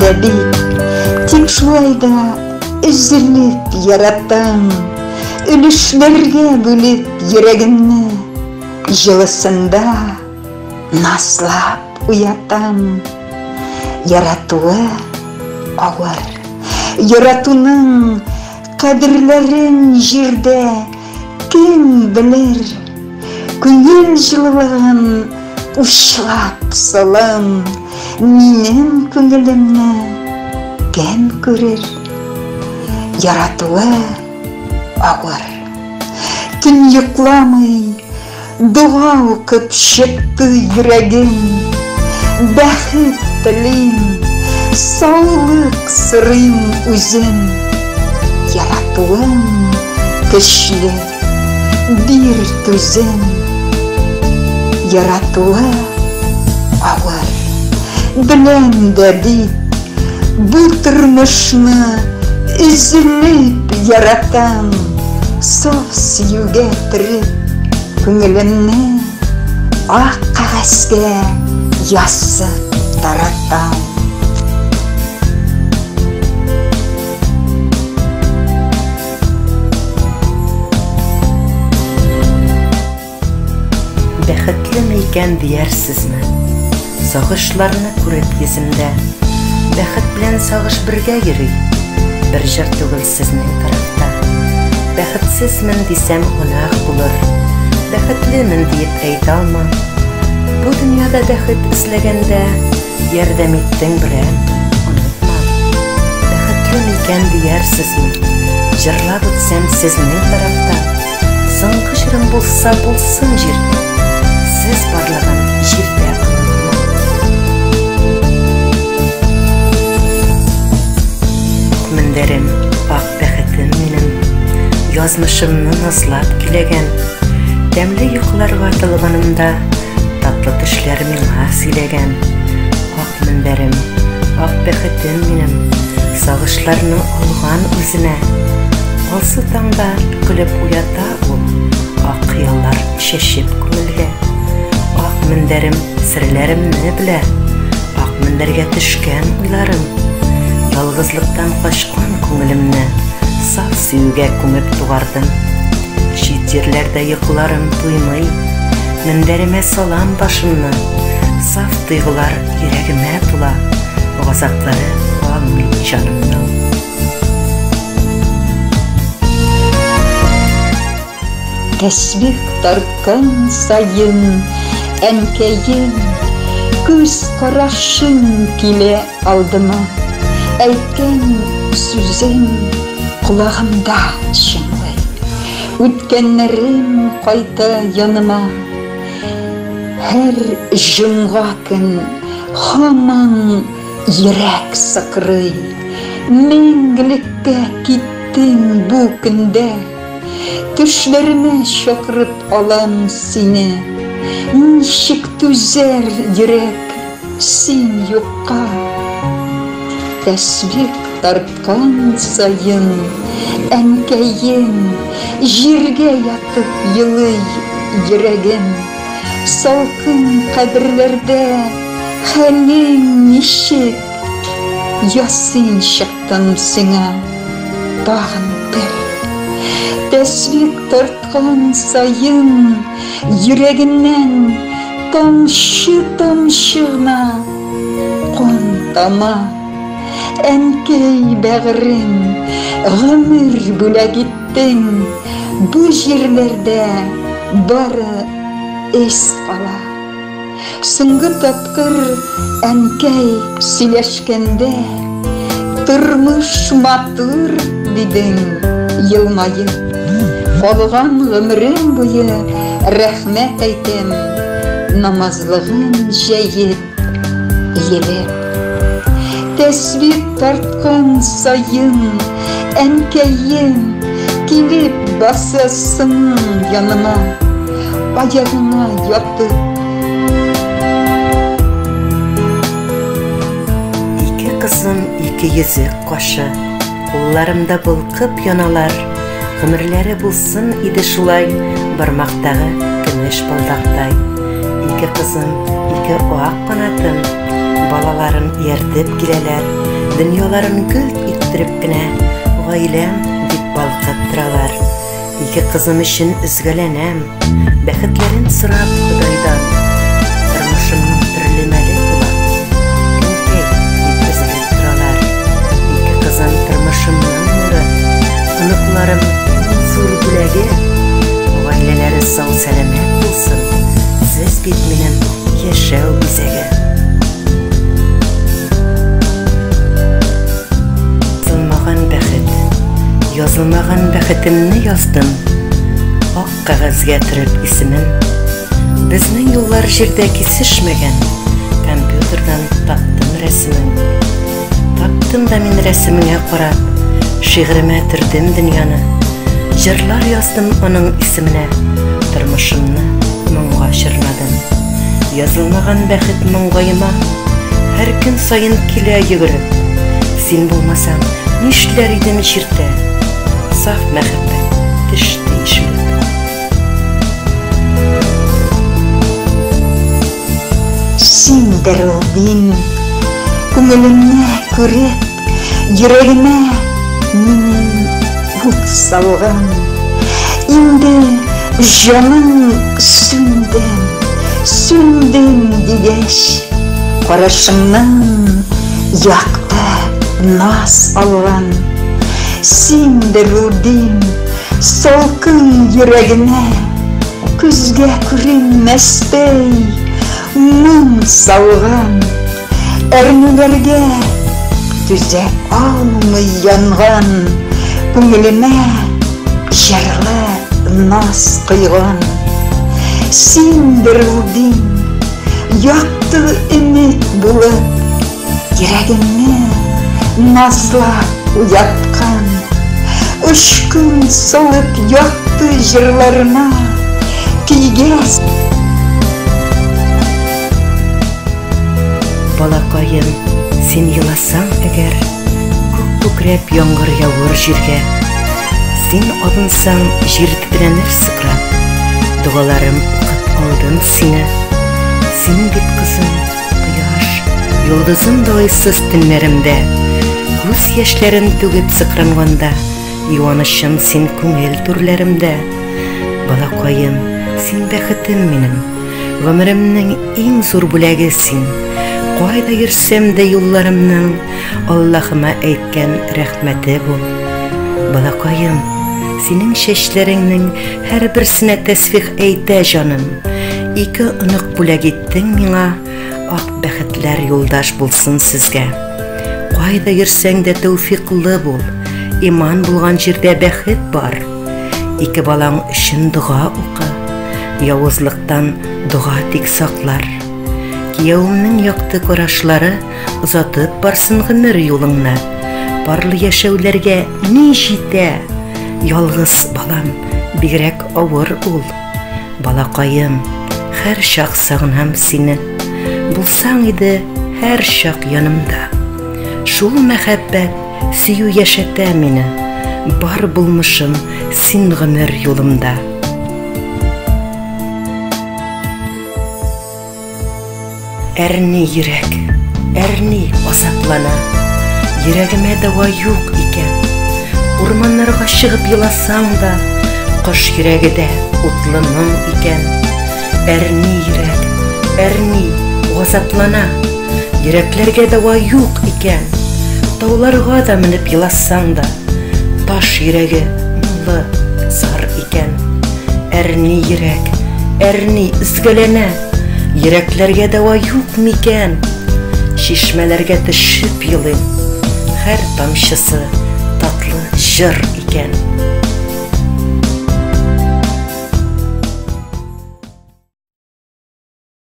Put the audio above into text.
дә бит, тик шулай да üzülüp yaratам, өлешләргә бүлеп йөрәгемне, җылысында наслап уятам. Яратуы авыр, яратуның кадерләрен җирдә кем белер, күңел җылылыгын учлап салам, минем күңелемне кем күрер? Яратуы авыр, төн йокламый, дуа укып чыкты йөрәгем, бәхет телим, саулык сырыйм үзем. Яратуым көчле, бир түзем. Яратуы авыр, беләм дә бит, бу тормышны üzülüp yaratам, saf сөюгә tirib, күңелемне ак кагазга язып таратам. Бәхетлеме икән диярсезме? Сагышларны күреп йөземдә, бәхет белән сагыш бергә йөри, бер җыр түгел сезнең тарафта. Бәхетсезмен дисәм гөнаһ булыр, бәхетлемен диеп әйтә алмам. Бу дөньяда бәхет эзләгәндә ярдәм иттең белән онытмам. Бәхетлеме икән диярсезме? Җырлап үтсәм сезнең тарафта, соңгы җырым булса булсын җирдә, сез барлыгын җирдә онытмам. Мендәрем, ак бәхетем минем, язмышымны назлап киләгән, тәмле йокларга тылганымда татлы төшләр миңа сөйләгән. Ак мендәрем, ак бәхетем минем, сагышларны алган үзенә, алсы таңда көлеп уята ул, ак хыяллар чәчеп күңелгә. Ак мендәрем серләремне белә, ак мендәргә төшкән уйларым, ялгызлыктан качкан күңелемне саф сөюгә күмеп тугардым. Чит җирләрдә йокларым туймый, мендәремә салам башымны, саф тойгылар йөрәгемә тула, газаплары алмый җанымның. Тәсбих тарткан сайын әнкәйем, күз карашын килә алдыма, әйткән сүзем колагымда чыңлый, үткәннәрем кайта яныма. Һәр җомга көн һаман йөрәк сыкрый, мәңгелеккә киттең бу көндә, төшләремә чакырып алам сине, ничек түзәр йөрәк син юкка. Тәсбих тарткан сайын әнкәйем, җиргә ятып елый йөрәгем, салкын каберләрдә хәлең ничек, ясин чыктым сиңа тагын бер. Тәсбих тарткан сайын йөрәгемнән тамчы-тамчы гына кан тама. Әнкәй бәгърем, гомер бүләк иттең, бу җирләрдә бары эс кала. Соңгы тапкыр әнкәй сөйләшкәндә, тормыш матур дидең елмайып. Калган гомерем буе рәхмәт әйтәм, намазлыгын җәеп, елеп. Тәсбих тарткан сайын әнкәйем, килеп басасың яныма, аягыңа ятып. Ике кызым, ике йөзек кашы, кулларымда былкып яналар, гомерләре булсын иде шулай, бармактагы көмеш балдактай. Ике кызым, ике ак канатым, балаларым ияртеп киләләр, Dünyaların gülт ittirip gine gailem dip balkıp duralar. İki kızım için üzgelenem, bäxitlerin sırap Hudaydan. Turmuşumның türlemeli bular, enkey dip üzülüp duralar. İki kızım turmuşumның nuru, unuklarım zor gülegi. Aileleri sağ selamet bulsun, siz bitmenin yaşav bizege. Yazılmağın bəxitimni yazdım, ak qağazga türüp ismin. Bizning yollar jirde kesişmegen, kompüterdan taptım resmin. Taptım da min resmine qarab, şiirime türdim dünyаны. Jırlar yazdım onun ismine, turmuşumni munga şırnadım. Yazılmağın bəxit mungayıma, her gün sayın kile yugurib. Sen bulmasan, nişler idim jirde. Saf məxəbbət, diş deyişməyib. Sen darıldın, көңіліме көріп, yüreğime менің от салған. Енді жаның сөндім дегеш, қарашыңнан яқты наз алған. Sen darıldın, salkın yüreğime, күзге күренмәспей мұң салған. Әрнелерге түзе алмай янған, көңіліме жарлы наз құйған. Sen darıldın, яқты үміт болып, yüreğime назлап уятқан. Үш күн салып яқты жырларына күйгес. Балақайым, сен еласаң әгер, көк-көкрәп яңғыр яуыр жерге. Сен алынсаң жер тітрәнер сықрап, дұғаларым оқып алдым сені. Сен бит қызым, құяш, йолдызым дойсыз түнлерімде. Күз яшьләрен түгеп сықранғанда, юанышым сен күңел түрләремдә. Балақайым, сен бәхетім минем, ғөмірімнің ең зор бүләге сен. Қайда йөрсәм дә юлларымның Аллаһыма әйткән рәхмәте бул. Балақайым, синең чәчләреңнең һәр берсенә тәсбих әйтә җаным. Ике онык бүләк иттең миңа, ак бәхетләр юлдаш булсын сезгә. Кайда йөрсәң дә тәүфиклы бул, иман булган җирдә бәхет бар. Ике балаң өчен дуга укы, явызлыктан дуга тик саклар. Кияүемнең якты карашлары озатып барсын гомер юлыңны. Барлы яшәүләргә ни җитә? Ялгыз балам, бигрәк авыр ул. Балақайым, һәр чак сагынам сине. Булсаң иде һәр чак янымда. Шул мәхәббәт сөю яшәтә мине. Бар булмышым син гомер юлымда. Әрни йөрәк, әрни азаплана. Йөрәгемә дәва юк икән. Урманнарга чыгып еласаң да, кош йөрәгедә утлы моң икән. Әрни йөрәк, әрни азаплана. Йөрәкләргә дәва юк икән. Тауларга да менеп еласаң да, таш йөрәге моңлы зар икән. Әрни йөрәк, әрни изгәләнә. Йөрәкләргә дәва юк микән? Шишмәләргә төшеп елыйм, һәр тамчысы татлы җыр икән.